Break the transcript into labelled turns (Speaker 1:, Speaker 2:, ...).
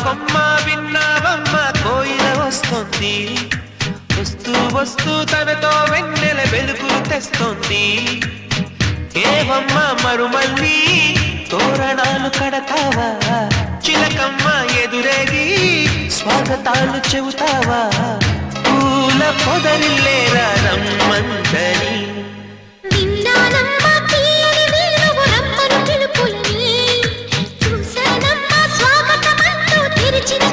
Speaker 1: కొమ్మ విన్నావమ్మ కోయిల వస్తుంది వస్తూ వస్తూ తనతో వెన్నెల వెలుగులు తెస్తుంది ఏవమ్మ మరుమల్లి తోరణాలు కడతావా చిలకమ్మ ఎదురేగి స్వాగతాలు చెబుతావా పూల పొదరిల్లేరా రమ్మందని
Speaker 2: స్వాగతమంటూ తెరిచిన